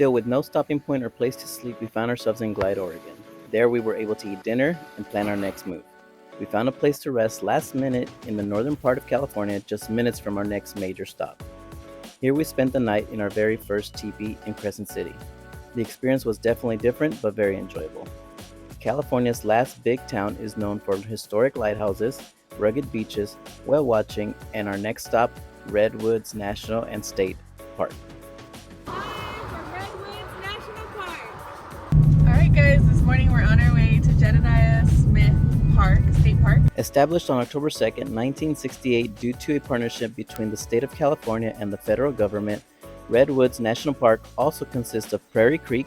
Still, with no stopping point or place to sleep, we found ourselves in Glide, Oregon. There, we were able to eat dinner and plan our next move. We found a place to rest last minute in the northern part of California, just minutes from our next major stop. Here, we spent the night in our very first teepee in Crescent City. The experience was definitely different, but very enjoyable. California's last big town is known for historic lighthouses, rugged beaches, whale watching, and our next stop, Redwoods National and State Park. From Redwoods National Park. Alright guys, this morning we're on our way to Jedediah Smith Park, State Park. Established on October 2nd, 1968 due to a partnership between the state of California and the federal government, Redwoods National Park also consists of Prairie Creek,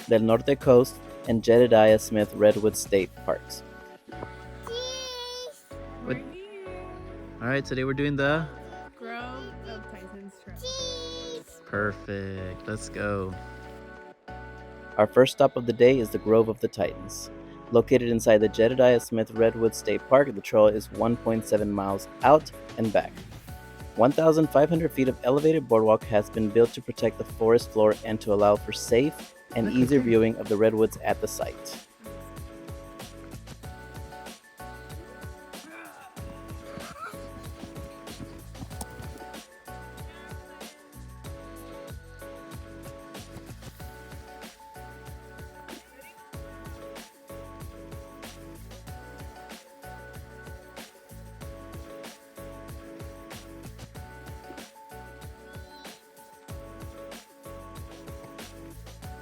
Del Norte Coast, and Jedediah Smith Redwoods State Parks. We're here. Alright, today we're doing the Grove of Titans Trail. Perfect. Let's go. Our first stop of the day is the Grove of the Titans. Located inside the Jedediah Smith Redwood State Park, the trail is 1.7 miles out and back. 1,500 feet of elevated boardwalk has been built to protect the forest floor and to allow for safe and easy viewing of the redwoods at the site.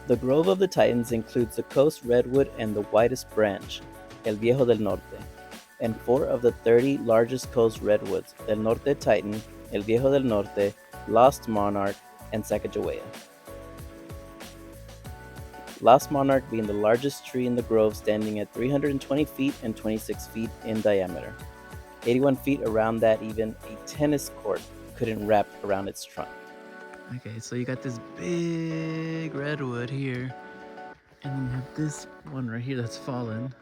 The Grove of the Titans includes the Coast Redwood and the widest branch, El Viejo del Norte, and 4 of the 30 largest coast redwoods, El Norte Titan, El Viejo del Norte, Lost Monarch, and Sacagawea. Lost Monarch being the largest tree in the grove, standing at 320 feet and 26 feet in diameter. 81 feet around that, even a tennis court couldn't wrap around its trunk. Okay, so you got this big redwood here, and then you have this one right here that's fallen,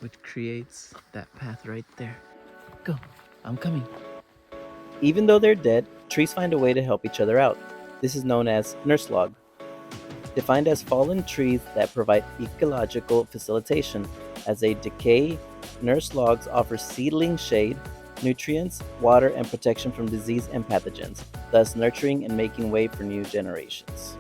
which creates that path right there. Go, I'm coming. Even though they're dead, trees find a way to help each other out. This is known as nurse log, defined as fallen trees that provide ecological facilitation. As they decay, nurse logs offer seedling shade, nutrients, water, and protection from disease and pathogens, thus nurturing and making way for new generations.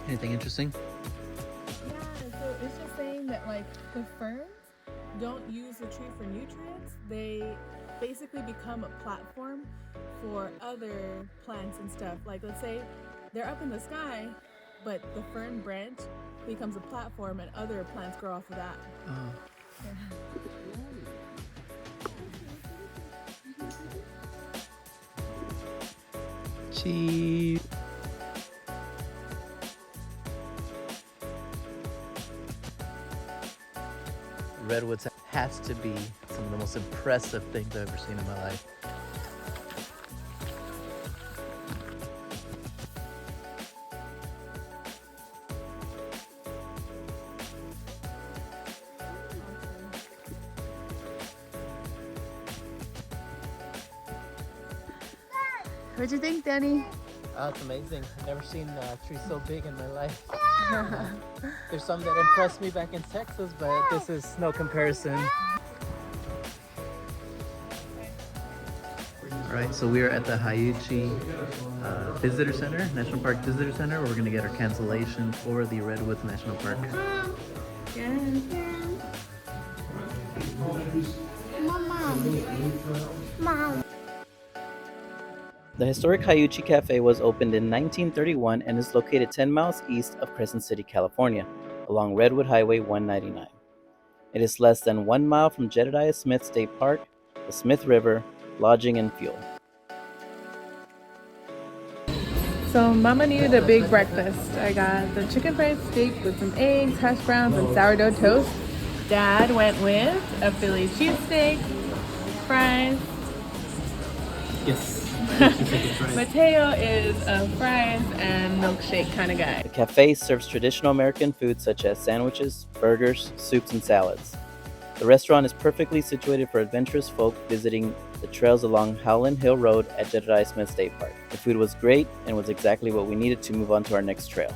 Anything interesting? Yeah, so it's just saying that like the ferns don't use the tree for nutrients. They basically become a platform for other plants and stuff. Like let's say they're up in the sky, but the fern branch becomes a platform and other plants grow off of that. Oh. Cheese. Redwoods has to be some of the most impressive things I've ever seen in my life. What'd you think, Danny? Oh, it's amazing. I've never seen a tree so big in my life. There's some that impressed me back in Texas, but this is no comparison. Alright, so we are at the Hayuchi Visitor Center, National Park Visitor Center, where we're going to get our cancellation for the Redwoods National Park. Mom. The historic Hayuchi Cafe was opened in 1931 and is located 10 miles east of Crescent City, California, along Redwood Highway 199. It is less than 1 mile from Jedediah Smith State Park, the Smith River, lodging and fuel. So Mama needed a big breakfast. I got the chicken fried steak with some eggs, hash browns, and sourdough toast. Dad went with a Philly cheesesteak, fries. Yes. Mateo is a fries and milkshake kind of guy. The cafe serves traditional American foods such as sandwiches, burgers, soups, and salads. The restaurant is perfectly situated for adventurous folk visiting the trails along Howland Hill Road at Jedediah Smith State Park. The food was great and was exactly what we needed to move on to our next trail.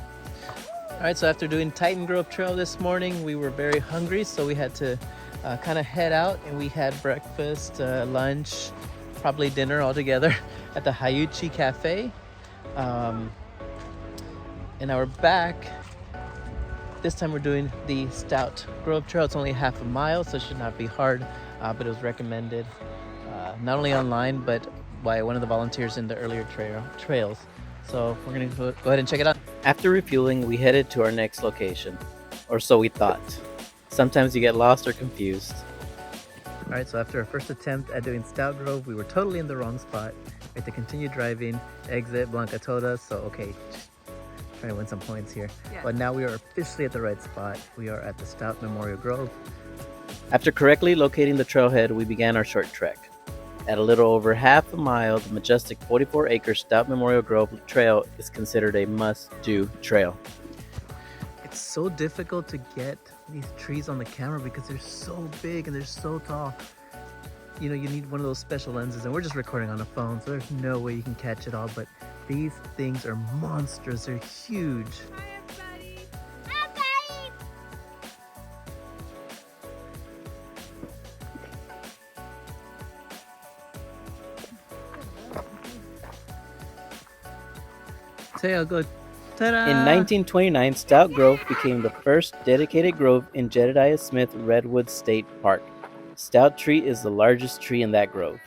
Alright, so after doing Titan Grove Trail this morning, we were very hungry, so we had to kind of head out, and we had breakfast, lunch, probably dinner all together at the Hayuchi Cafe. And now we're back. This time we're doing the Stout Grove Trail. It's only half a mile, so it should not be hard, but it was recommended not only online, but by one of the volunteers in the earlier trails. So we're gonna go ahead and check it out. After refueling, we headed to our next location, or so we thought. Sometimes you get lost or confused. All right, so after our first attempt at doing Stout Grove, we were totally in the wrong spot. We had to continue driving, exit Blanca Toda, so okay, trying to win some points here. Yeah. But now we are officially at the right spot. We are at the Stout Memorial Grove. After correctly locating the trailhead, we began our short trek. At a little over half a mile, the majestic 44-acre Stout Memorial Grove Trail is considered a must-do trail. It's so difficult to get these trees on the camera because they're so big and they're so tall. You know, you need one of those special lenses, and we're just recording on a phone, so there's no way you can catch it all, but these things are monsters. They're huge. Teo, go. Ta-da! In 1929, Stout Grove became the first dedicated grove in Jedediah Smith Redwoods State Park. Stout tree is the largest tree in that grove.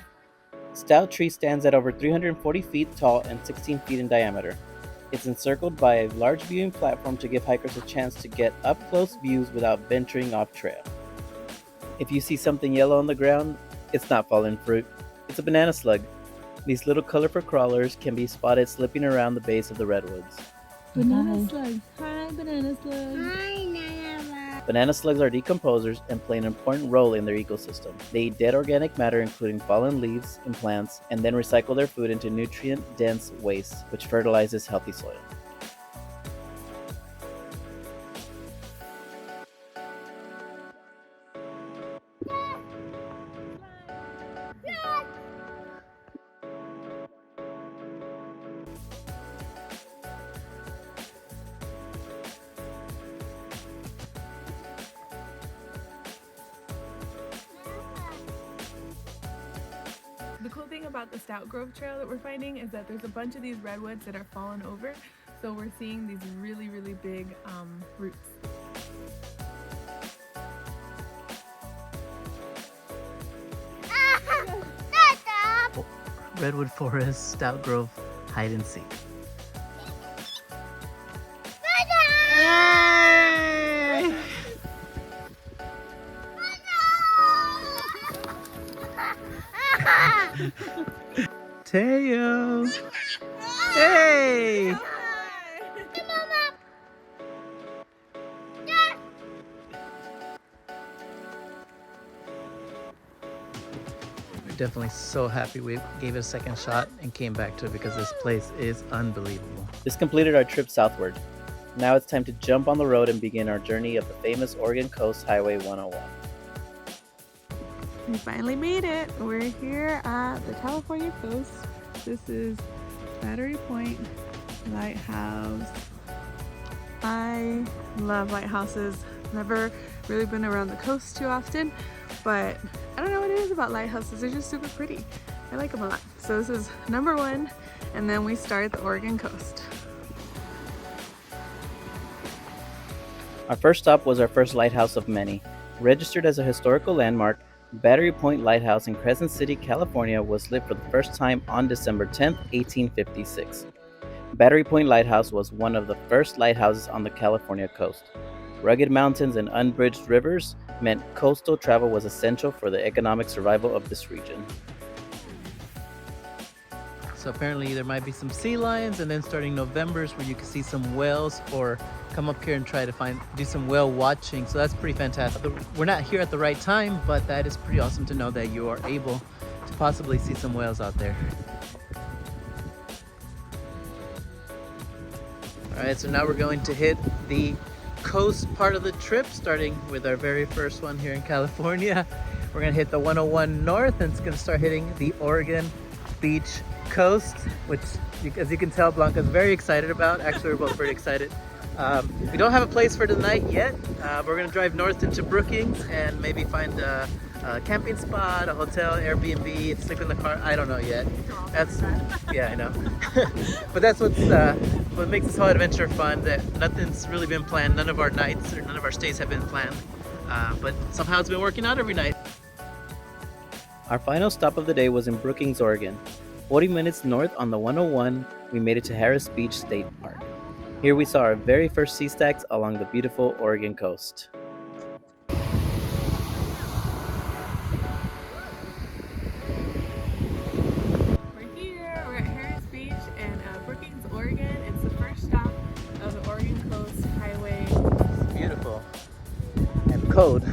Stout tree stands at over 340 feet tall and 16 feet in diameter. It's encircled by a large viewing platform to give hikers a chance to get up-close views without venturing off trail. If you see something yellow on the ground, it's not fallen fruit. It's a banana slug. These little colorful crawlers can be spotted slipping around the base of the redwoods. Banana slugs. Hi, banana slugs. Hi, Nana. Banana slugs are decomposers and play an important role in their ecosystem. They eat dead organic matter, including fallen leaves and plants, and then recycle their food into nutrient-dense waste, which fertilizes healthy soil. The cool thing about the Stout Grove Trail that we're finding is that there's a bunch of these redwoods that are fallen over, so we're seeing these really, really big roots. Redwood Forest, Stout Grove, hide and seek. Teo! Hey! We're definitely so happy we gave it a second shot and came back to it because this place is unbelievable. This completed our trip southward. Now it's time to jump on the road and begin our journey of the famous Oregon Coast Highway 101. We finally made it. We're here at the California coast. This is Battery Point Lighthouse. I love lighthouses. Never really been around the coast too often, but I don't know what it is about lighthouses. They're just super pretty. I like them a lot. So this is number one, and then we start the Oregon coast. Our first stop was our first lighthouse of many. Registered as a historical landmark, Battery Point Lighthouse in Crescent City, California was lit for the first time on December 10, 1856. Battery Point Lighthouse was one of the first lighthouses on the California coast. Rugged mountains and unbridged rivers meant coastal travel was essential for the economic survival of this region. So apparently there might be some sea lions, and then starting November is where you can see some whales or come up here and try to do some whale watching. So that's pretty fantastic. We're not here at the right time, but that is pretty awesome to know that you are able to possibly see some whales out there. All right, so now we're going to hit the coast part of the trip, starting with our very first one here in California. We're gonna hit the 101 north, and it's gonna start hitting the Oregon Beach coast, which, as you can tell, Blanca's very excited about. Actually, we're both pretty excited. We don't have a place for tonight yet. We're gonna drive north into Brookings and maybe find a camping spot, a hotel, Airbnb, and sleep in the car. I don't know yet. That's, yeah, I know. But that's what makes this whole adventure fun, that nothing's really been planned. None of our nights or none of our stays have been planned. But somehow it's been working out every night. Our final stop of the day was in Brookings, Oregon. 40 minutes north on the 101, we made it to Harris Beach State Park. Here we saw our very first sea stacks along the beautiful Oregon coast. We're here, we're at Harris Beach in Brookings, Oregon. It's the first stop of the Oregon Coast Highway. It's beautiful and cold.